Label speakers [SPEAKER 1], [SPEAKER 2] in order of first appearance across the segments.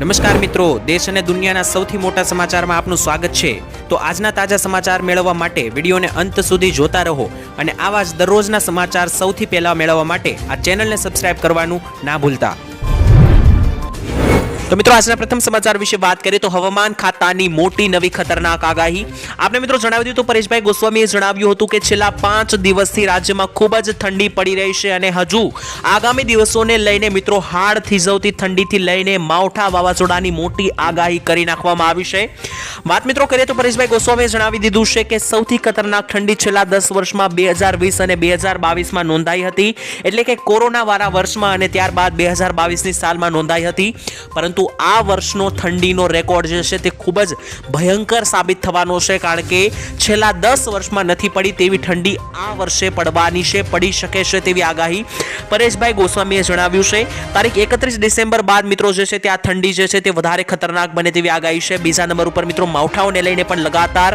[SPEAKER 1] નમસ્કાર મિત્રો, દેશ અને દુનિયાના સૌથી મોટા સમાચારમાં આપનું સ્વાગત છે। તો આજના તાજા સમાચાર મેળવવા માટે વિડીયોને અંત સુધી જોતા રહો અને આવા જ દરરોજના સમાચાર સૌથી પહેલા મેળવવા માટે આ ચેનલને સબસ્ક્રાઇબ કરવાનું ના ભૂલતા। તો મિત્રો આજના પ્રથમ સમાચાર વિશે વાત કરીએ તો હવામાન ખાતાની મોટી નવી ખતરનાક આગાહી। આપણે મિત્રો જણાવી દીધું, પરેશભાઈ ગોસ્વામીએ જણાવ્યું હતું કે છેલ્લા 5 દિવસથી રાજ્યમાં ખૂબ જ ઠંડી પડી રહી છે અને હજુ આગામી દિવસોને લઈને મિત્રો હાડ થીજવતી ઠંડીથી લઈને માવઠા વાવાઝોડાની મોટી આગાહી કરી નાખવામાં આવી છે। વાત મિત્રો કરીએ તો પરેશભાઈ ગોસ્વામીએ જણાવી દીધું છે કે સૌથી ખતરનાક ઠંડી છેલ્લા 10 વર્ષમાં 2020 અને 2022માં નોંધાઈ હતી, એટલે કે કોરોના વાળા વર્ષમાં અને ત્યારબાદ 2022ની સાલમાં નોંધાઈ હતી। પરંતુ આ વર્ષનો ઠંડીનો રેકોર્ડ જે છે તે ખૂબ જ ભયંકર સાબિત થવાનો છે, કારણ કે છેલ્લા 10 વર્ષમાં નથી પડી તેવી ઠંડી આ વર્ષે પડવાની છે, પડી શકે છે તેવી આગાહી પરેશભાઈ ગોસ્વામીએ જણાવ્યું છે। તારીખ 31 ડિસેમ્બર બાદ મિત્રો જે છે ત્યાં ઠંડી જે છે તે વધારે ખતરનાક બને તેવી આગાહી છે। બીજા નંબર ઉપર મિત્રો માવઠાઓને લઈને પણ લગાતાર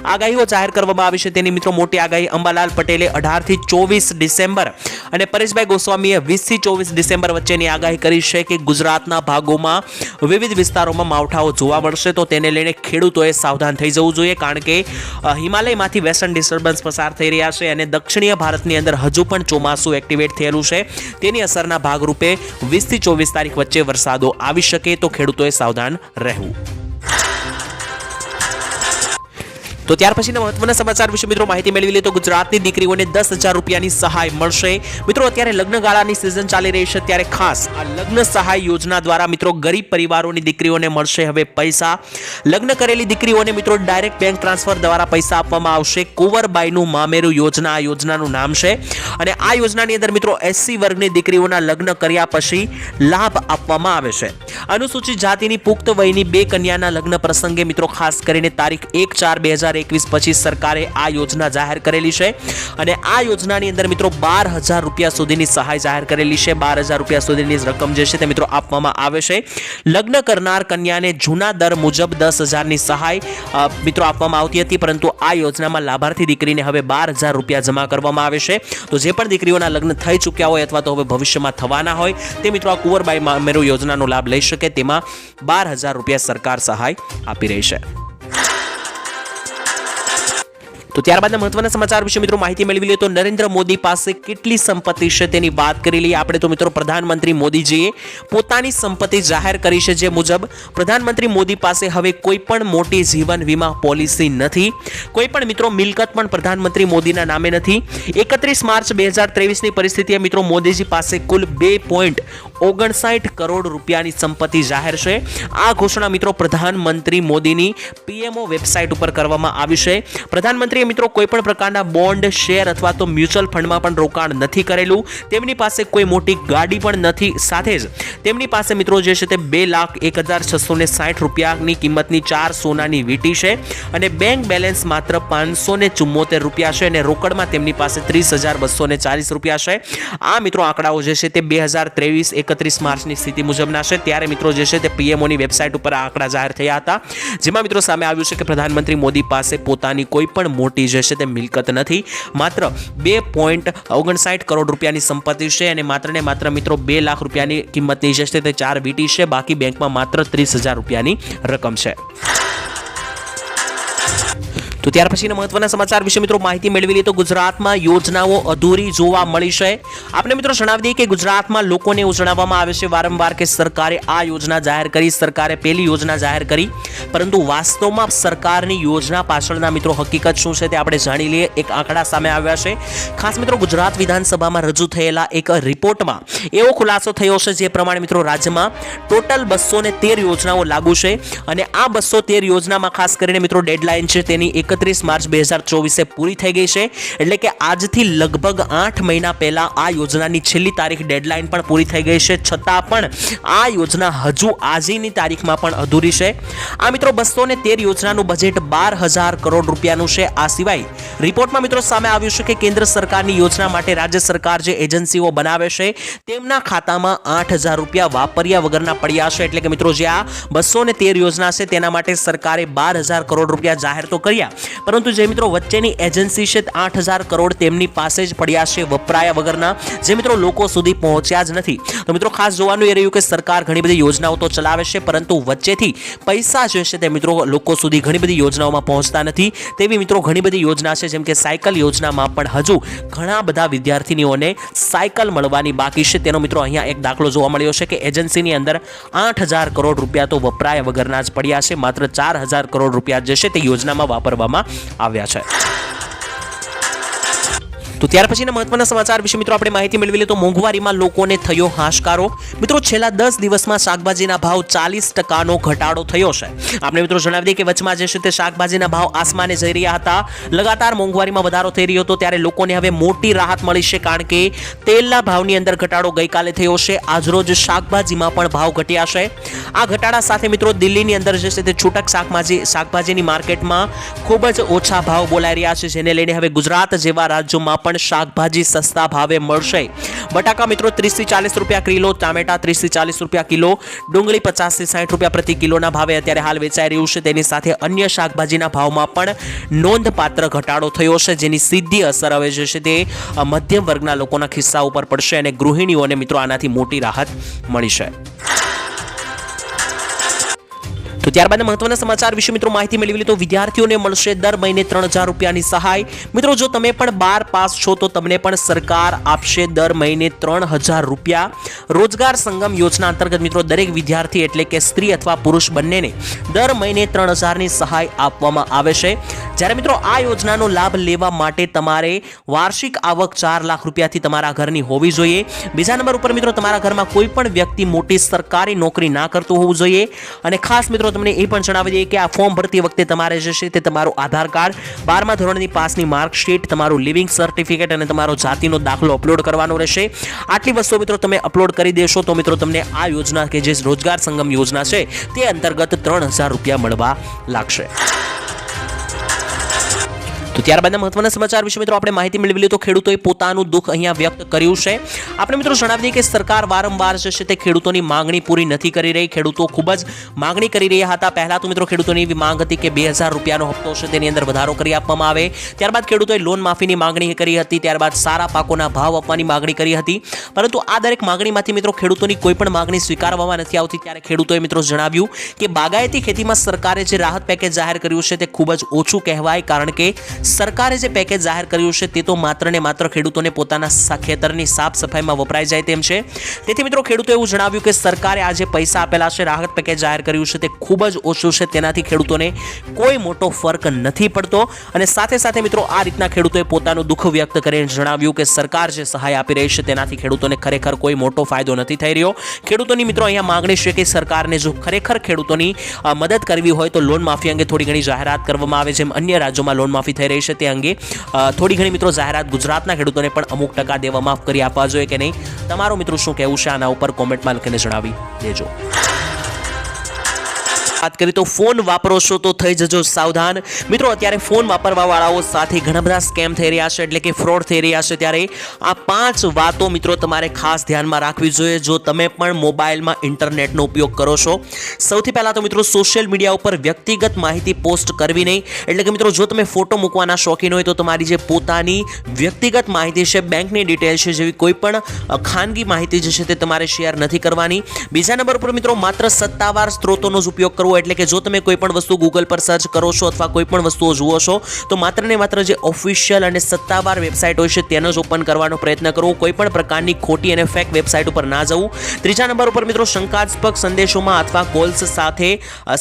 [SPEAKER 1] આગાહીઓ જાહેર કરવામાં આવી છે, તેની મિત્રો મોટી આગાહી અંબાલાલ પટેલે 18 થી 24 ડિસેમ્બર અને પરેશભાઈ ગોસ્વામીએ 20 થી 24 ડિસેમ્બર વચ્ચેની આગાહી કરી છે કે ગુજરાતના ભાગોમાં વિવિધ વિસ્તારોમાં માવઠાઓ જોવા મળશે, તો તેને લઈને ખેડૂતોએ સાવધાન થઈ જવું જોઈએ, કારણ કે હિમાલયમાંથી વેસ્ટર્ન ડિસ્ટર્બન્સ પસાર થઈ રહ્યા છે અને દક્ષિણીય ભારતની અંદર હજુ પણ ચોમાસું એક્ટિવેટ થયેલું છે। તેની અસરના ભાગરૂપે 20 થી 24 તારીખ વચ્ચે વરસાદો આવી શકે, તો ખેડૂતોએ સાવધાન રહેવું। તો ત્યાર પછીના મહત્વના સમાચાર વિશે મિત્રો માહિતી મેળવી લે તો ગુજરાતની દીકરીઓને 10,000 રૂપિયાની સહાય મળશે। મિત્રો અત્યારે લગ્નગાળાની સિઝન ચાલી રહી છે, ત્યારે ખાસ આ લગ્ન સહાય યોજના દ્વારા મિત્રો ગરીબ પરિવારોની દીકરીઓને મળશે હવે પૈસા। લગ્ન કરેલી દીકરીઓને મિત્રો ડાયરેક્ટ બેંક ટ્રાન્સફર દ્વારા પૈસા આપવામાં આવશે। કુંવરબાઈનું મામેરું યોજના આ યોજનાનું નામ છે અને આ યોજનાની અંદર મિત્રો SC વર્ગની દીકરીઓના લગ્ન કર્યા પછી લાભ આપવામાં આવે છે। અનુસૂચિત જાતિની પુખ્ત વયની 2 કન્યાના લગ્ન પ્રસંગે મિત્રો ખાસ કરીને તારીખ 1/4/2021 પછી સરકારે આ યોજના જાહેર કરેલી છે અને આ યોજનાની અંદર મિત્રો 12,000 રૂપિયા સુધીની સહાય જાહેર કરેલી છે। 12,000 રૂપિયા સુધીની રકમ જે છે તે મિત્રો આપવામાં આવે છે। લગ્ન કરનાર કન્યાને જૂના દર મુજબ 10,000ની સહાય મિત્રો આપવામાં આવતી હતી, પરંતુ આ યોજનામાં લાભાર્થી દીકરીને હવે 12,000 રૂપિયા જમા કરવામાં આવે છે। તો જે પણ દીકરીઓના લગ્ન થઈ ચૂક્યા હોય અથવા તો હવે ભવિષ્યમાં થવાના હોય તે મિત્રો આ કુંવરબાઈ મામેરું યોજનાનો લાભ લઈ શકે, તેમાં 12,000 રૂપિયા સરકાર સહાય આપી રહી છે। તો ત્યારબાદના મહત્વના સમાચાર વિશે મિત્રો માહિતી મેળવી લે તો નરેન્દ્ર મોદી પાસે કેટલી સંપત્તિ છે તેની વાત કરી લઈએ આપણે। તો મિત્રો પ્રધાનમંત્રી મોદીજીએ પોતાની સંપત્તિ જાહેર કરી છે, જે મુજબ પ્રધાનમંત્રી મોદી પાસે હવે કોઈ પણ મોટી જીવન વીમા પોલિસી નથી, કોઈ પણ મિત્રો મિલકત પણ પ્રધાનમંત્રી મોદીના નામે નથી। 31 માર્ચ 2023ની પરિસ્થિતિએ મિત્રો મોદીજી પાસે કુલ 2.59 કરોડ રૂપિયાની સંપત્તિ જાહેર છે। આ ઘોષણા મિત્રો પ્રધાનમંત્રી મોદીની PMO વેબસાઇટ ઉપર કરવામાં આવી છે। પ્રધાનમંત્રી મિત્રો કોઈ પણ પ્રકારના બોન્ડ, શેર અથવા તો મ્યુચ્યુઅલ ફંડમાં પણ રોકાણ નથી કરેલું, તેમની પાસે કોઈ મોટી ગાડી પણ નથી, સાથે જ તેમની પાસે મિત્રો જે છે તે 2,01,660 રૂપિયાની કિંમતની 4 સોનાની વીંટી છે અને બેંક બેલેન્સ માત્ર 574 રૂપિયા છે અને રોકડમાં તેમની પાસે 30,240 રૂપિયા છે। આ મિત્રો આંકડાઓ જે છે તે 2023-31 માર્ચની સ્થિતિ મુજબના છે, ત્યારે મિત્રો જે છે તે PMOની વેબસાઇટ ઉપર આ આંકડા જાહેર થયા હતા, જેમાં મિત્રો સામે આવ્યું છે કે પ્રધાનમંત્રી મોદી પાસે પોતાની કોઈ પણ મોટી જે છે તે મિલકત નથી, માત્ર 2.59 કરોડ રૂપિયાની સંપત્તિ છે અને માત્ર ને માત્ર મિત્રો 2 લાખ રૂપિયાની કિંમતની જે છે તે 4 વીંટી છે, બાકી બેંકમાં માત્ર 30,000 રૂપિયાની રકમ છે। તો ત્યાર પછીના મહત્વના સમાચાર વિશે મિત્રો માહિતી મેળવી લે તો ગુજરાતમાં યોજનાઓ અધૂરી જોવા મળી છે। આપણે મિત્રો જણાવી દઈએ કે ગુજરાતમાં લોકોને એવું જણાવવામાં આવે છે વારંવાર કે સરકારે આ યોજના જાહેર કરી, સરકારે પેલી યોજના જાહેર કરી, પરંતુ વાસ્તવમાં સરકારની યોજના પાછળના મિત્રો હકીકત શું છે તે આપણે જાણી લઈએ। એક આંકડા સામે આવ્યા છે, ખાસ મિત્રો ગુજરાત વિધાનસભામાં રજૂ થયેલા એક રિપોર્ટમાં એવો ખુલાસો થયો છે, જે પ્રમાણે મિત્રો રાજ્યમાં ટોટલ 213 યોજનાઓ લાગુ છે અને આ 213 યોજનામાં ખાસ કરીને મિત્રો ડેડલાઇન છે તેની 31 માર્ચ 2024 પૂરી થઈ ગઈ છે, એટલે કે આજથી લગભગ 8 મહિના પહેલા આ યોજનાની છેલ્લી તારીખ ડેડલાઇન પણ પૂરી થઈ ગઈ છે, છતાં પણ આ યોજના હજુ આજની તારીખમાં પણ અધૂરી છે। આ મિત્રો 213 યોજનાનું બજેટ 12,000 કરોડ રૂપિયાનું છે। આ સિવાય રિપોર્ટમાં મિત્રો સામે આવ્યું છે કે કેન્દ્ર સરકારની યોજના માટે રાજ્ય સરકાર જે એજન્સીઓ બનાવે છે તેમના ખાતામાં 8,000 રૂપિયા વાપર્યા વગરના પડ્યા છે, એટલે કે મિત્રો જે આ 213 યોજના છે તેના માટે સરકારે 12,000 કરોડ રૂપિયા જાહેર તો કર્યા, પરંતુ જે મિત્રો વચ્ચેની એજન્સી છે 8,000 કરોડ તેમની પાસે જ પડ્યા છે વપરાયા વગરના, જે મિત્રો લોકો સુધી પહોંચ્યા જ નથી. તો મિત્રો ખાસ જોવાનું એ રહ્યું કે સરકાર ઘણી બધી યોજનાઓ તો ચલાવે છે, પરંતુ વચ્ચેથી પૈસા જે છે તે મિત્રો લોકો સુધી ઘણી બધી યોજનાઓમાં પહોંચતા નથી. તેવી મિત્રો ઘણી બધી યોજના છે, જેમ કે સાયકલ યોજનામાં પણ હજુ ઘણા બધા વિદ્યાર્થીનીઓને સાયકલ મળવાની બાકી છે. તેનો મિત્રો અહીંયા એક દાખલો જોવા મળ્યો છે કે એજન્સીની અંદર 8,000 કરોડ રૂપિયા તો વપરાયા વગરના જ પડ્યા છે. માત્ર 4,000 કરોડ રૂપિયા જે છે તે યોજનામાં વાપરવામાં આવ્યા છે. તો ત્યાર પછીના મહત્વના સમાચાર વિશે મિત્રો આપણે માહિતી મેળવી લે તો મોંઘવારીમાં લોકોને થયો હાશકારો. મિત્રો છેલ્લા 10 દિવસમાં શાકભાજીના ભાવ 40% ઘટાડો થયો છે. આપણે મિત્રો જણાવી દઈએ કે વચમાં જે છે તે શાકભાજીના ભાવ આસમાને જઈ રહ્યા હતા. લગાતાર મોંઘવારીમાં વધારો થઈ રહ્યો હતો, ત્યારે લોકોને હવે મોટી રાહત મળી છે, કારણ કે તેલના ભાવની અંદર ઘટાડો ગઈકાલે થયો છે. આજરોજ શાકભાજીમાં પણ ભાવ ઘટ્યા છે. આ ઘટાડા સાથે મિત્રો દિલ્હીની અંદર જે છે તે છૂટક શાકભાજીની માર્કેટમાં ખૂબ જ ઓછા ભાવ બોલાઈ રહ્યા છે, જેને લઈને હવે ગુજરાત જેવા રાજ્યોમાં પણ શાકભાજી સસ્તા ભાવે મળશે. બટાકા મિત્રો 30 થી 40 રૂપિયા કિલો, ટામેટા 30 થી 40 રૂપિયા કિલો, ડુંગળી 50 થી 60 રૂપિયા પ્રતિ કિલોના ભાવે અત્યારે હાલ વેચાઈ રહ્યું છે. તેની સાથે અન્ય શાકભાજીના ભાવમાં પણ નોંધપાત્ર ઘટાડો થયો છે, જેની સીધી અસર હવે જે છે તે મધ્યમ વર્ગના લોકોના ખિસ્સા ઉપર પડશે અને ગૃહિણીઓને મિત્રો આનાથી મોટી રાહત મળી છે. તો ત્યારબાદ મહત્વના સમાચાર વિશે મિત્રો માહિતી મેળવી લે તો વિદ્યાર્થીઓને મળશે દર મહિને 3,000 રૂપિયાની સહાય. મિત્રો જો તમે પણ 12 પાસ છો તો તમને પણ સરકાર આપશે દર મહિને 3,000 રૂપિયા. રોજગાર સંગમ યોજના અંતર્ગત મિત્રો દરેક વિદ્યાર્થી એટલે કે સ્ત્રી અથવા પુરુષ બંનેને દર મહિને 3,000ની સહાય આપવામાં આવે છે. જ્યારે મિત્રો આ યોજનાનો લાભ લેવા માટે તમારે વાર્ષિક આવક 4 લાખ રૂપિયાથી તમારા ઘરની હોવી જોઈએ. બીજા નંબર ઉપર મિત્રો તમારા ઘરમાં કોઈ પણ વ્યક્તિ મોટી સરકારી નોકરી ના કરતું હોવું જોઈએ. અને ખાસ મિત્રો તમને એ પણ જણાવી દઈએ કે આ ફોર્મ ભરતી વખતે તમારે જે છે તે તમારું આધાર કાર્ડ, 12મા ધોરણની પાસની માર્કશીટ, તમારું લિવિંગ સર્ટિફિકેટ અને તમારો જાતિનો દાખલો અપલોડ કરવાનો રહેશે. આટલી વસ્તુઓ મિત્રો તમે અપલોડ કરી દેશો તો મિત્રો તમને આ યોજના કે જે રોજગાર સંગમ યોજના છે તે અંતર્ગત 3,000 રૂપિયા મળવા લાગશે. તો ત્યારબાદના મહત્વના સમાચાર વિશે મિત્રો આપણે માહિતી મેળવી લીધી તો ખેડૂતોએ પોતાનું દુઃખ અહીંયા વ્યક્ત કર્યું છે. આપણે મિત્રો જણાવી દઈએ કે સરકાર વારંવાર જે છે તે ખેડૂતોની માંગણી પૂરી નથી કરી રહી. ખેડૂતો ખૂબ જ માંગણી કરી રહ્યા હતા. પહેલા તો મિત્રો ખેડૂતોની એવી માંગ હતી કે 2,000 રૂપિયાનો હપ્તો છે તેની અંદર વધારો કરી આપવામાં આવે. ત્યારબાદ ખેડૂતોએ લોન માફીની માંગણી કરી હતી. ત્યારબાદ સારા પાકોના ભાવ આપવાની માંગણી કરી હતી. પરંતુ આ દરેક માંગણીમાંથી મિત્રો ખેડૂતોની કોઈ પણ માંગણી સ્વીકારવામાં નથી આવતી. ત્યારે ખેડૂતોએ મિત્રો જણાવ્યું કે બાગાયતી ખેતીમાં સરકારે જે રાહત પેકેજ જાહેર કર્યું છે તે ખૂબ જ ઓછું કહેવાય, કારણ કે સરકારે જે પેકેજ જાહેર કર્યું છે તે તો માત્ર ને માત્ર ખેડૂતોને પોતાના ખેતરની સાફ સફાઈમાં વપરાઈ જાય તેમ છે. તેથી મિત્રો ખેડૂતોએ એવું જણાવ્યું કે સરકારે આ જે પૈસા આપેલા છે, રાહત પેકેજ જાહેર કર્યું છે તે ખૂબ જ ઓછું છે. તેનાથી ખેડૂતોને કોઈ મોટો ફરક નથી પડતો. અને સાથે સાથે મિત્રો આ રીતના ખેડૂતોએ પોતાનું દુઃખ વ્યક્ત કરીને જણાવ્યું કે સરકાર જે સહાય આપી રહી છે તેનાથી ખેડૂતોને ખરેખર કોઈ મોટો ફાયદો નથી થઈ રહ્યો. ખેડૂતોની મિત્રો અહીંયા માંગણી છે કે સરકારને જો ખરેખર ખેડૂતોની મદદ કરવી હોય તો લોન માફી અંગે થોડી ઘણી જાહેરાત કરવામાં આવે, જેમ અન્ય રાજ્યોમાં લોન માફી થઈ રહી છે તે અંગે થોડી ઘણી મિત્રો જાહેરાત ગુજરાતના ખેડૂતોને પણ અમુક ટકા દેવા માફ કરી આપવા જોઈએ કે નહીં. તમારું મિત્રો શું કહેવું છે આના ઉપર કોમેન્ટમાં લખીને જણાવી દેજો. વાત કરી તો ફોન વાપરો છો તો થઈ જજો સાવધાન. મિત્રો અત્યારે ફોન વાપરવા વાળાઓ સાથે ઘણા બધા સ્કેમ થઈ રહ્યા છે, એટલે કે ફ્રોડ થઈ રહ્યા છે. ત્યારે આ 5 વાતો મિત્રો તમારે ખાસ ધ્યાનમાં રાખવી જોઈએ જો તમે પણ મોબાઈલમાં ઇન્ટરનેટનો ઉપયોગ કરો છો. સૌથી પહેલા તો મિત્રો સોશિયલ મીડિયા ઉપર વ્યક્તિગત માહિતી પોસ્ટ કરવી નહીં. એટલે કે મિત્રો જો તમે ફોટો મૂકવાના શોખીન હોય તો તમારી જે પોતાની વ્યક્તિગત માહિતી છે, બેંકની ડિટેલ છે, જેવી કોઈ પણ ખાનગી માહિતી જે છે તે તમારે શેર નથી કરવાની. બીજા નંબર પર મિત્રો માત્ર સત્તાવાર સ્ત્રોતોનો જ ઉપયોગ કરવો. એટલે કે જો તમે કોઈ પણ વસ્તુ ગૂગલ પર સર્ચ કરો છો અથવા કોઈ પણ વસ્તુઓ જુઓ છો તો માત્ર ને માત્ર જે ઓફિશિયલ અને સત્તાવાર વેબસાઇટ હોય છે તેનો જ ઓપન કરવાનો પ્રયત્ન કરવો. કોઈ પણ પ્રકારની ખોટી અને ફેક વેબસાઇટ ઉપર ના જવું. ત્રીજા નંબર ઉપર મિત્રો શંકાસ્પદ સંદેશોમાં અથવા કોલ્સ સાથે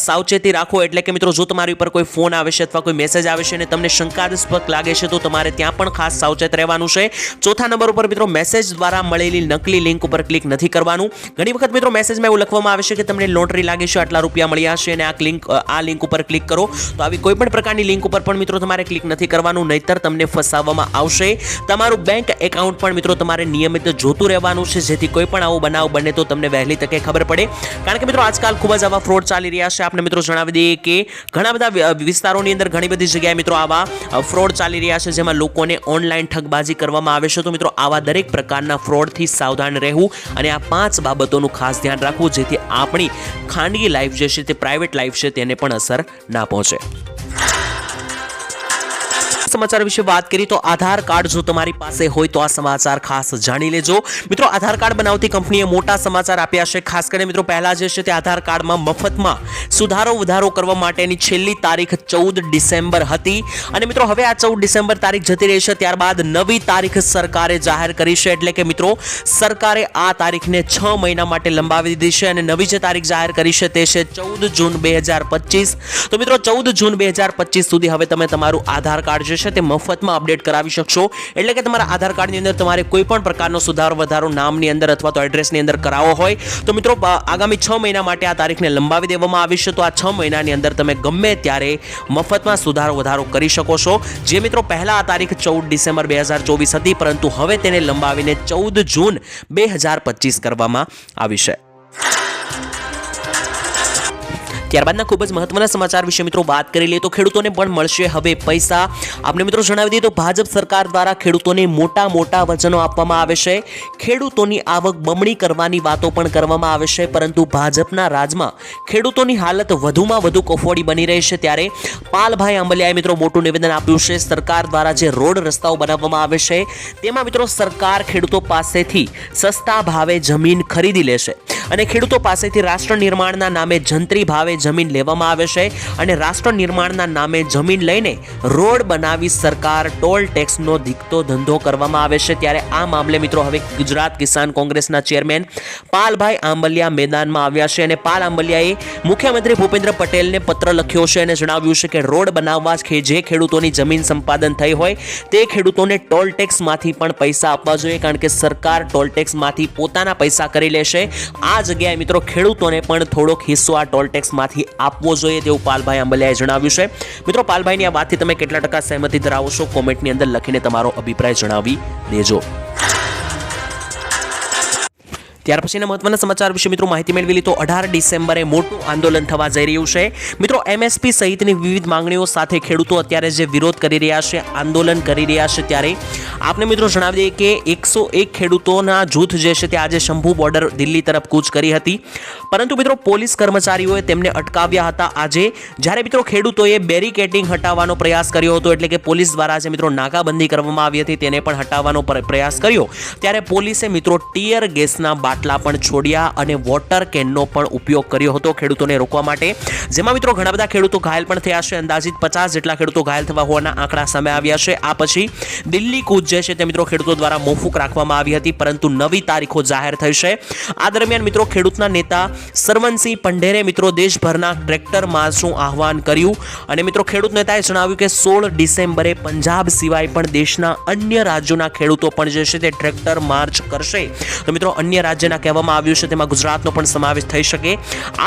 [SPEAKER 1] સાવચેતી રાખો. એટલે કે મિત્રો જો તમારી ઉપર કોઈ ફોન આવે છે અથવા કોઈ મેસેજ આવે છે અને તમને શંકાસ્પદ લાગે છે તો તમારે ત્યાં પણ ખાસ સાવચેત રહેવાનું છે. ચોથા નંબર ઉપર મિત્રો મેસેજ દ્વારા મળેલી નકલી લિંક ઉપર ક્લિક નથી કરવાનું. ઘણી વખત મિત્રો મેસેજમાં એવું લખવામાં આવે છે કે તમને લોટરી લાગી છે, આટલા રૂપિયા મળ્યા છે અને આ લિંક ઉપર ક્લિક કરો. તો આવી કોઈ પણ પ્રકારની લિંક ઉપર પણ મિત્રો તમારે ક્લિક નથી કરવાનું, નહીતર તમને ફસાવવામાં આવશે. તમારું બેંક એકાઉન્ટ પણ મિત્રો તમારે નિયમિત જોતું રહેવાનું છે, જેથી કોઈ પણ આવો બનાવ બને તો તમને વહેલી તકે ખબર પડે. કારણ કે મિત્રો આજકાલ ખૂબ જ આવા ફ્રોડ ચાલી રહ્યા છે. આપણે મિત્રો જણાવી દઈએ કે ઘણા બધા વિસ્તારોની અંદર ઘણી બધી જગ્યાએ મિત્રો આવા ફ્રોડ ચાલી રહ્યા છે, જેમાં લોકોને ઓનલાઈન ઠગબાજી કરવામાં આવે છે. તો મિત્રો આવા દરેક પ્રકારના ફ્રોડથી સાવધાન રહેવું અને આ 5 બાબતોનું ખાસ ધ્યાન રાખવું, જેથી આપણી ખાનગી લાઈફ જે છે તે પ્રાઇવેટ લાઈફ છે તેને પણ અસર ના પહોંચે. સમાચાર વિશે વાત કરીએ તો આધાર કાર્ડ જો તમારી પાસે હોય તો આ સમાચાર ખાસ જાણી લેજો મિત્રો। આધાર કાર્ડ બનાવતી કંપનીએ મોટા સમાચાર આપ્યા છે। ખાસ કરીને મિત્રો પહેલા જે છે તે આધાર કાર્ડમાં મફતમાં સુધારો વધારો કરવા માટેની છેલ્લી તારીખ 14 ડિસેમ્બર હતી અને મિત્રો હવે આ 14 ડિસેમ્બર તારીખ જતી રહી છે। ત્યારબાદ નવી તારીખ સરકારે જાહેર કરી છે એટલે કે મિત્રો સરકારે આ તારીખને 6 મહિના માટે લંબાવી દીધી છે અને નવી જે તારીખ જાહેર કરી છે તે છે 14 જૂન 2025। તો મિત્રો 14 જૂન 2025 સુધી હવે તમે તમારું આધાર કાર્ડ જે છે તે મફતમાં અપડેટ કરાવી શકશો। એટલે કે તમારા આધાર કાર્ડની અંદર તમારે કોઈ પણ પ્રકારનો સુધારો વધારો નામની અંદર અથવા તો એડ્રેસની અંદર કરાવવો હોય તો મિત્રો આગામી 6 મહિના માટે આ તારીખને લંબાવી દેવામાં આવી છે। તો આ 6 મહિનાની અંદર તમે ગમે ત્યારે મફતમાં સુધારો વધારો કરી શકો છો। જે મિત્રો પહેલા આ તારીખ 14 ડિસેમ્બર 2024 હતી પરંતુ હવે તેને લંબાવીને 14 જૂન 2025 કરવામાં આવી છે। ત્યારબાદના ખૂબ જ મહત્વના સમાચાર વિશે મિત્રો વાત કરી લઈએ તો ખેડૂતોને પણ મળશે હવે પૈસા। આપણે મિત્રો જણાવી દઈએ તો ભાજપ સરકાર દ્વારા ખેડૂતોને મોટા વચનો આપવામાં આવે છે। ખેડૂતોની આવક બમણી કરવાની વાતો પણ કરવામાં આવે છે પરંતુ ભાજપના રાજમાં ખેડૂતોની હાલત વધુમાં વધુ કફોડી બની રહી છે। ત્યારે પાલભાઈ આંબલિયાએ મિત્રો મોટું નિવેદન આપ્યું છે। સરકાર દ્વારા જે રોડ રસ્તાઓ બનાવવામાં આવે છે તેમાં મિત્રો સરકાર ખેડૂતો પાસેથી સસ્તા ભાવે જમીન ખરીદી લેશે અને ખેડૂતો પાસેથી રાષ્ટ્ર નિર્માણના નામે જંત્રી ભાવે જમીન લેવામાં આવે છે અને રાષ્ટ્ર નિર્માણના નામે જમીન લઈને રોડ બનાવી સરકાર ટોલ ટેક્સનો ધીકતો ધંધો કરવામાં આવે છે। ત્યારે આ મામલે મિત્રો હવે ગુજરાત કિસાન કોંગ્રેસના ચેરમેન પાલભાઈ આંબલિયા મેદાનમાં આવ્યા છે અને પાલ આંબલિયાએ મુખ્યમંત્રી ભૂપેન્દ્ર પટેલને પત્ર લખ્યો છે અને જણાવ્યું છે કે રોડ બનાવવા જે ખેડૂતોની જમીન સંપાદન થઈ હોય તે ખેડૂતોને ટોલ ટેક્સમાંથી પણ પૈસા આપવા જોઈએ કારણ કે સરકાર ટોલ ટેક્સમાંથી પોતાના પૈસા કરી લેશે। આ જગ્યાએ મિત્રો ખેડૂતોને પણ થોડોક હિસ્સો આ ટોલ ટેક્સમાંથી આપવો જોઈએ તેવું પાલભાઈ આંબલિયાએ જણાવ્યું છે। મિત્રો પાલભાઈની આ વાતથી તમે કેટલા ટકા સહેમતિ ધરાવો છો કોમેન્ટની અંદર લખીને તમારો અભિપ્રાય જણાવી દેજો। ત્યાર પછીના મહત્વના સમાચાર વિશે મિત્રો માહિતી મેળવી લીધો। 18 ડિસેમ્બરે મોટું આંદોલન થવા જઈ રહ્યું છે મિત્રો। એમએસપી સહિતની વિવિધ માંગણીઓ સાથે ખેડૂતો અત્યારે જે વિરોધ કરી રહ્યા છે આંદોલન કરી રહ્યા છે ત્યારે આપને મિત્રો જણાવી દઈએ કે 101 ખેડૂતોના જૂથ જે છે તે આજે શંભુ બોર્ડર દિલ્હી તરફ કૂચ કરી હતી પરંતુ મિત્રો પોલીસ કર્મચારીઓએ તેમને અટકાવ્યા હતા। આજે જ્યારે મિત્રો ખેડૂતોએ બેરિકેડિંગ હટાવવાનો પ્રયાસ કર્યો હતો એટલે કે પોલીસ દ્વારા જે મિત્રો નાકાબંધી કરવામાં આવી હતી તેને પણ હટાવવાનો પ્રયાસ કર્યો ત્યારે પોલીસે મિત્રો ટીયર ગેસના બાટલા પણ છોડ્યા અને વોટર કેનનો પણ ઉપયોગ કર્યો હતો ખેડૂતોને રોકવા માટે જેમાં મિત્રો ઘણા બધા ખેડૂતો ઘાયલ પણ થયા છે। અંદાજિત 50 જેટલા ખેડૂતો ઘાયલ થવા હોવાના આંકડા સામે આવ્યા છે। આ પછી દિલ્હી કૂચ જે છે તે મિત્રો ખેડૂતો દ્વારા મોકૂફ રાખવામાં આવી હતી પરંતુ નવી તારીખો જાહેર થઈ છે। આ દરમિયાન મિત્રો ખેડૂતના નેતા સરવનસિંહ પંઢેરે મિત્રો દેશભરના ટ્રેક્ટર માર્ચનું આહવાન કર્યું અને મિત્રો ખેડૂત નેતાએ જણાવ્યું કે 16 ડિસેમ્બરે પંજાબ સિવાય પણ દેશના અન્ય રાજ્યોના ખેડૂતો પણ જે છે તે ટ્રેક્ટર માર્ચ કરશે। તો મિત્રો અન્ય રાજ્યના કહેવામાં આવ્યું છે તેમાં ગુજરાતનો પણ સમાવેશ થઈ શકે।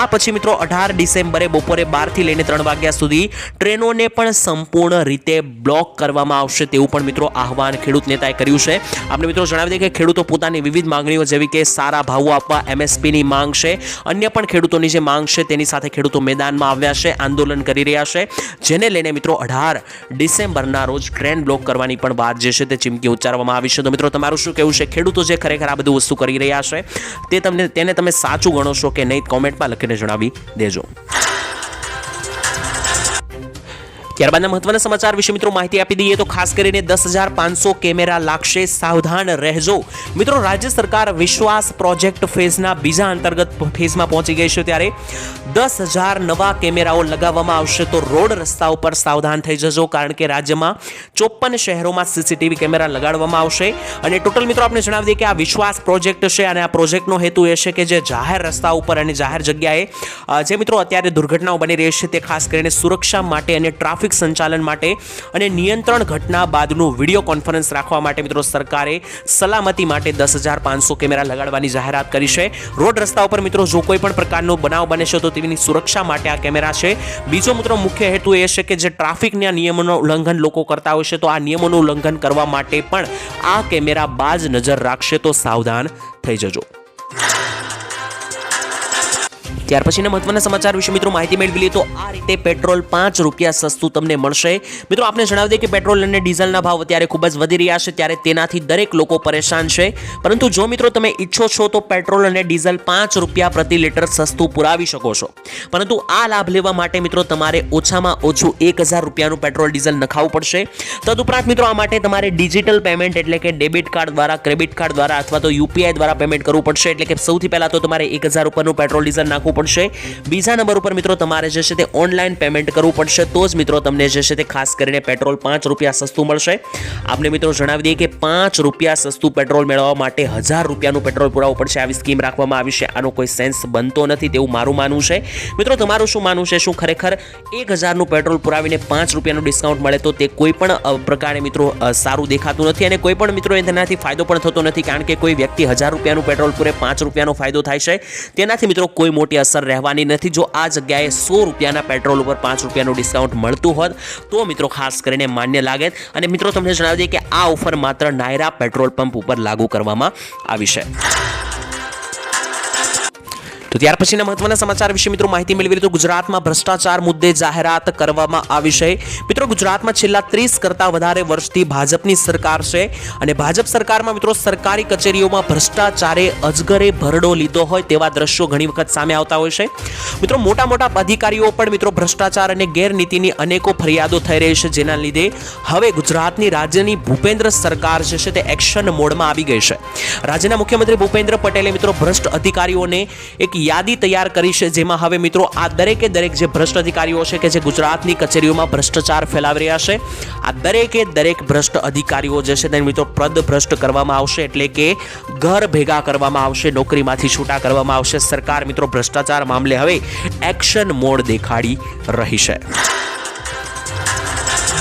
[SPEAKER 1] આ પછી મિત્રો 18 ડિસેમ્બરે બપોરે 12 થી લઈને 3 વાગ્યા સુધી ટ્રેનોને પણ સંપૂર્ણ રીતે બ્લોક કરવામાં આવશે તેવું પણ મિત્રો આહવાન ખેડૂત નેતાએ કર્યું છે। આપણે મિત્રો જણાવી દઈએ કે ખેડૂતો પોતાની વિવિધ માંગણીઓ જેવી કે સારા ભાવો આપવા એમએસપીની માંગ છે અન્ય પણ ખેડૂતોની જે માંગ છે તેની સાથે ખેડૂતો મેદાનમાં આવ્યા છે આંદોલન કરી રહ્યા છે જેને લઈને મિત્રો 18 ડિસેમ્બરના રોજ ટ્રેન બ્લોક કરવાની પણ વાત જે છે તે ચીમકી ઉચ્ચારવામાં આવી છે। તો મિત્રો તમારું શું કહેવું છે ખેડૂતો જે ખરેખર આ બધું વસ્તુ કરી રહ્યા છે તેને તમે સાચું ગણો છો કે નહીં કોમેન્ટમાં લખીને જણાવી દેજો। ત્યારબાદના મહત્વના સમાચાર વિશે મિત્રો માહિતી આપી દઈએ તો ખાસ કરીને 10,500 કેમેરા લાગશે સાવધાન રહેજો। મિત્રો રાજ્ય સરકાર વિશ્વાસ પ્રોજેક્ટ ફેઝના બીજા અંતર્ગત ફેઝમાં પહોંચી ગઈ છે ત્યારે 10,000 નવા કેમેરાઓ લગાવવામાં આવશે। તો રોડ રસ્તા ઉપર સાવધાન થઈ જજો કારણ કે રાજ્યમાં 54 શહેરોમાં સીસીટીવી કેમેરા લગાડવામાં આવશે અને ટોટલ મિત્રો આપણે જણાવી દઈએ કે આ વિશ્વાસ પ્રોજેક્ટ છે અને આ પ્રોજેક્ટનો હેતુ એ છે કે જે જાહેર રસ્તા ઉપર અને જાહેર જગ્યાએ જે મિત્રો અત્યારે દુર્ઘટનાઓ બની રહી છે તે ખાસ કરીને સુરક્ષા માટે અને ટ્રાફિક સંચાલન માટે અને નિયંત્રણ ઘટના બાદનું વિડિયો કોન્ફરન્સ રાખવા માટે મિત્રો સરકારે સલામતી માટે 10,500 કેમેરા લગાડવાની જાહેરાત કરી છે। રોડ રસ્તા ઉપર મિત્રો જો કોઈ પણ પ્રકારનો બનાવ બને છે તો તેની સુરક્ષા માટે આ કેમેરા છે। બીજો મિત્રો મુખ્ય હેતુ એ છે કે જે ટ્રાફિકના નિયમોનું ઉલ્લંઘન લોકો કરતા હોય છે તો આ નિયમોનું ઉલ્લંઘન કરવા માટે પણ આ કેમેરા બાજ નજર રાખશે। તો સાવધાન થઈ જજો। ત્યાર પછીના મહત્વના સમાચાર વિશે મિત્રો માહિતી મેળવી લઈએ તો આ રીતે પેટ્રોલ 5 રૂપિયા સસ્તું તમને મળશે. મિત્રો આપણે જણાવી દઈએ કે પેટ્રોલ અને ડીઝલના ભાવ અત્યારે ખૂબ જ વધી રહ્યા છે, ત્યારે તેનાથી દરેક લોકો પરેશાન છે. પરંતુ જો મિત્રો તમે ઈચ્છો છો તો પેટ્રોલ અને ડીઝલ 5 રૂપિયા પ્રતિ લીટર સસ્તું પુરાવી શકો છો. પરંતુ આ લાભ લેવા માટે મિત્રો તમારે ઓછામાં ઓછું 1000 રૂપિયાનું પેટ્રોલ ડીઝલ નખાવવું પડશે. તદુપરાંત મિત્રો આ માટે તમારે ડિજિટલ પેમેન્ટ એટલે કે ડેબિટ કાર્ડ દ્વારા, ક્રેડિટ કાર્ડ દ્વારા અથવા તો યુપીઆઈ દ્વારા પેમેન્ટ કરવું પડશે. એટલે કે સૌથી પહેલા તો તમારે 1000 રૂપિયાનું પેટ્રોલ ડીઝલ નાખવું પડશે. બીજા નંબર ઉપર મિત્રો તમારે જે છે તે ઓનલાઈન પેમેન્ટ કરવું પડશે, તો જ મિત્રો તમને જે છે તે ખાસ કરીને પેટ્રોલ 5 રૂપિયા સસ્તું મળશે. આપણે મિત્રો જણાવી દઈએ કે 5 રૂપિયા સસ્તું પેટ્રોલ મેળવવા માટે 1000 રૂપિયાનું પેટ્રોલ પુરાવવું પડશે. આવી સ્કીમ રાખવામાં આવી છે. આનો કોઈ સેન્સ બનતો નથી તેવું મારું માનવું છે. મિત્રો તમારું શું માનવું છે? શું ખરેખર 1000નું પેટ્રોલ પુરાવીને 5 રૂપિયાનું ડિસ્કાઉન્ટ મળે તો તે કોઈ પણ પ્રકારે મિત્રો સારું દેખાતું નથી, અને કોઈ પણ મિત્રો તેનાથી ફાયદો પણ થતો નથી. કારણ કે કોઈ વ્યક્તિ 1000 રૂપિયાનું પેટ્રોલ પૂરે 5 રૂપિયાનો ફાયદો થાય છે, તેનાથી મિત્રો કોઈ મોટી અસર રહેવાની નથી. જો આ જગ્યાએ 100 રૂપિયાના પેટ્રોલ ઉપર 5 રૂપિયાનું ડિસ્કાઉન્ટ મળતું હોત તો મિત્રો ખાસ કરીને માન્ય લાગે. અને મિત્રો તમને જણાવી દઈએ કે આ ઓફર માત્ર નાયરા પેટ્રોલ પંપ ઉપર લાગુ કરવામાં આવી છે. તો ત્યાર પછીના મહત્વના સમાચાર વિશે મિત્રો માહિતી મેળવી તો ગુજરાતમાં ભ્રષ્ટાચાર મુદ્દે જાહેરાત કરવામાં આવી છે. મિત્રો ગુજરાતમાં છેલ્લા 30 કરતાં વધારે વર્ષથી ભાજપની સરકાર છે, અને ભાજપ સરકારમાં મિત્રો સરકારી કચેરીઓમાં ભ્રષ્ટાચારે અજગરે ભરડો લીધો હોય તેવા દ્રશ્યો ઘણી વખત સામે આવતા હોય છે. મિત્રો મોટા મોટા અધિકારીઓ પણ મિત્રો ભ્રષ્ટાચાર અને ગેરનીતિની અનેકો ફરિયાદો થઈ રહી છે, જેના લીધે હવે ગુજરાતની રાજ્યની ભૂપેન્દ્ર સરકાર જે છે તે એક્શન મોડમાં આવી ગઈ છે. રાજ્યના મુખ્યમંત્રી ભૂપેન્દ્ર પટેલે મિત્રો ભ્રષ્ટ અધિકારીઓને એક યાદી તૈયાર કરી છે, જેમાં હવે મિત્રો આ દરેકે દરેક જે ભ્રષ્ટ અધિકારીઓ છે કે જે ગુજરાતની કચેરીઓમાં ભ્રષ્ટાચાર ફેલાવી રહ્યા છે, આ દરેકે દરેક ભ્રષ્ટ અધિકારીઓ જે છે તેને મિત્રો પદ ભ્રષ્ટ કરવામાં આવશે. એટલે કે ઘર ભેગા કરવામાં આવશે, નોકરીમાંથી છૂટા કરવામાં આવશે. સરકાર મિત્રો ભ્રષ્ટાચાર મામલે હવે એક્શન મોડ દેખાડી રહી છે.